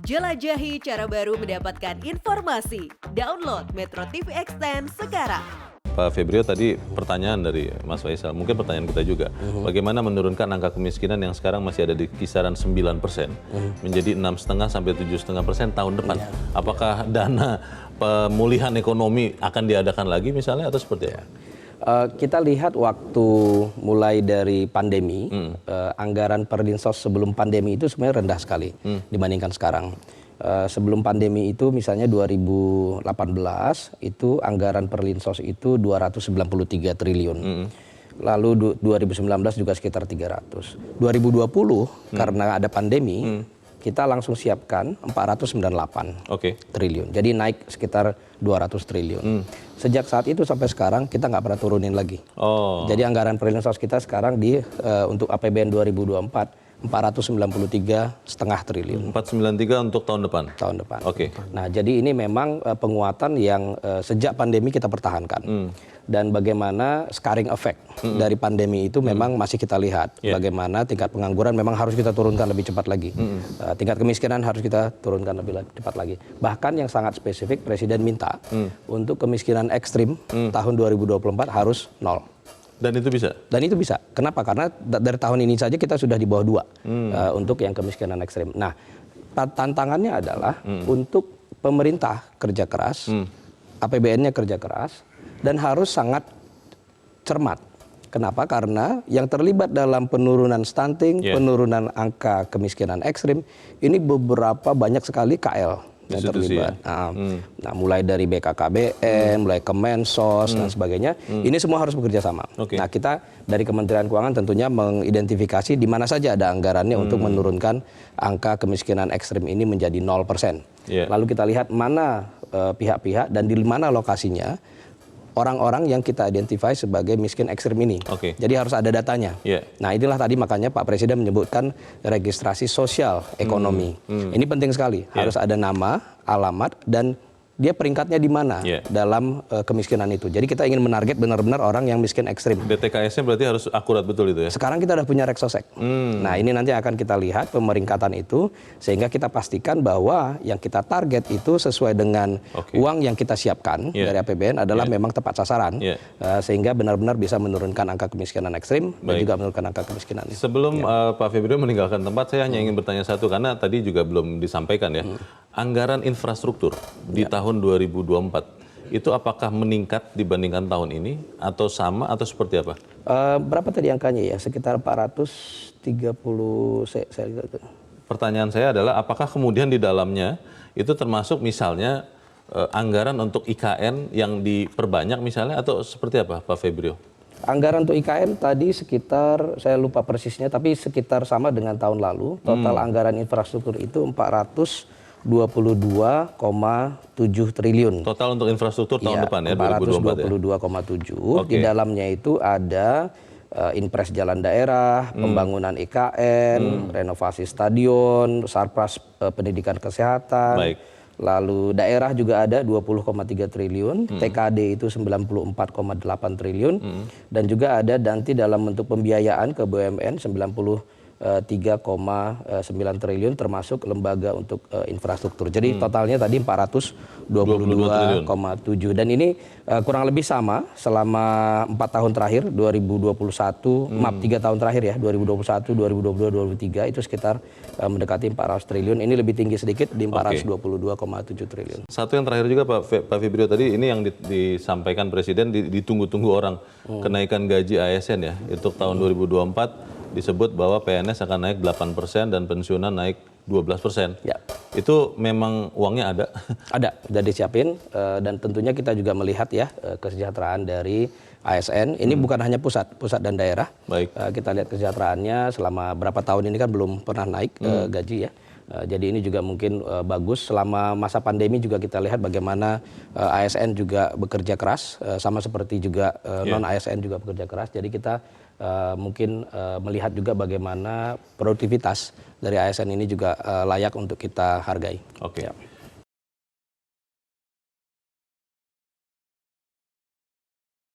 Jelajahi cara baru mendapatkan informasi. Download Metro TV Extend sekarang. Pak Febrio, tadi pertanyaan dari Mas Faisal, mungkin pertanyaan kita juga. Bagaimana menurunkan angka kemiskinan yang sekarang masih ada di kisaran 9% menjadi 6,5 sampai 7,5% tahun depan? Apakah dana pemulihan ekonomi akan diadakan lagi misalnya atau seperti apa? Kita lihat waktu mulai dari pandemi, anggaran Perlinsos sebelum pandemi itu sebenarnya rendah sekali dibandingkan sekarang. Sebelum pandemi itu misalnya 2018 itu anggaran Perlinsos itu 293 triliun. Lalu 2019 juga sekitar 300. 2020 karena ada pandemi kita langsung siapkan 498 triliun. Jadi naik sekitar 200 triliun. Sejak saat itu sampai sekarang kita nggak pernah turunin lagi. Jadi anggaran Perlinsos kita sekarang untuk APBN 2024 493,5 triliun. 493 untuk tahun depan? Tahun depan. Nah, jadi ini memang penguatan yang sejak pandemi kita pertahankan. Dan bagaimana scarring effect dari pandemi itu memang masih kita lihat. Bagaimana tingkat pengangguran memang harus kita turunkan lebih cepat lagi. Tingkat kemiskinan harus kita turunkan lebih cepat lagi. Bahkan yang sangat spesifik, Presiden minta untuk kemiskinan ekstrim tahun 2024 harus 0. Dan itu bisa? Dan itu bisa. Kenapa? Karena dari tahun ini saja kita sudah di bawah 2 untuk yang kemiskinan ekstrim. Nah, tantangannya adalah untuk pemerintah kerja keras, APBN-nya kerja keras, dan harus sangat cermat. Kenapa? Karena yang terlibat dalam penurunan stunting, penurunan angka kemiskinan ekstrim, ini beberapa banyak sekali KL yang terlibat. Nah, mulai dari BKKBN, mulai Kemensos dan sebagainya, ini semua harus bekerja sama. Nah, kita dari Kementerian Keuangan tentunya mengidentifikasi di mana saja ada anggarannya untuk menurunkan angka kemiskinan ekstrim ini menjadi 0%. Lalu kita lihat mana pihak-pihak dan di mana lokasinya orang-orang yang kita identify sebagai miskin ekstrim ini. Jadi harus ada datanya. Nah, inilah tadi makanya Pak Presiden menyebutkan registrasi sosial ekonomi. Ini penting sekali. Harus ada nama, alamat, dan dia peringkatnya di mana dalam kemiskinan itu. Jadi kita ingin menarget benar-benar orang yang miskin ekstrim. DTKS-nya berarti harus akurat betul itu ya? Sekarang kita sudah punya Reksosek. Nah, ini nanti akan kita lihat pemeringkatan itu, sehingga kita pastikan bahwa yang kita target itu sesuai dengan uang yang kita siapkan dari APBN adalah memang tepat sasaran, sehingga benar-benar bisa menurunkan angka kemiskinan ekstrim dan juga menurunkan angka kemiskinan. Sebelum Pak Febrio meninggalkan tempat, saya hanya ingin bertanya satu, karena tadi juga belum disampaikan ya. Anggaran infrastruktur di tahun 2024 itu apakah meningkat dibandingkan tahun ini atau sama atau seperti apa? Berapa tadi angkanya ya? Sekitar 430. Pertanyaan saya adalah apakah kemudian di dalamnya itu termasuk misalnya anggaran untuk IKN yang diperbanyak misalnya, atau seperti apa Pak Febrio? Anggaran untuk IKN tadi sekitar, saya lupa persisnya, tapi sekitar sama dengan tahun lalu. Total anggaran infrastruktur itu 422,7 triliun. Total untuk infrastruktur tahun depan ya, 2024 422,7. Di dalamnya itu ada Inpres jalan daerah, pembangunan IKN, renovasi stadion, Sarpras pendidikan kesehatan. Lalu daerah juga ada 20,3 triliun, TKD itu 94,8 triliun, dan juga ada nanti dalam bentuk pembiayaan ke BUMN 93,9 triliun termasuk lembaga untuk infrastruktur. Jadi totalnya tadi 422,7, dan ini kurang lebih sama selama 4 tahun terakhir 2021, 3 tahun terakhir ya, 2021, 2022, 2023 itu sekitar mendekati 400 triliun. Ini lebih tinggi sedikit di 422,7 triliun. Satu yang terakhir juga Pak Febrio, tadi ini yang disampaikan Presiden ditunggu-tunggu orang, kenaikan gaji ASN ya untuk tahun 2024. Disebut bahwa PNS akan naik 8% dan pensiunan naik 12%. Itu memang uangnya ada? Ada, sudah disiapin, dan tentunya kita juga melihat ya kesejahteraan dari ASN. Ini bukan hanya pusat dan daerah. Kita lihat kesejahteraannya selama berapa tahun ini kan belum pernah naik gaji ya. Jadi ini juga mungkin bagus. Selama masa pandemi juga kita lihat bagaimana ASN juga bekerja keras, sama seperti juga non-ASN juga bekerja keras. Jadi kita mungkin melihat juga bagaimana produktivitas dari ASN ini juga layak untuk kita hargai.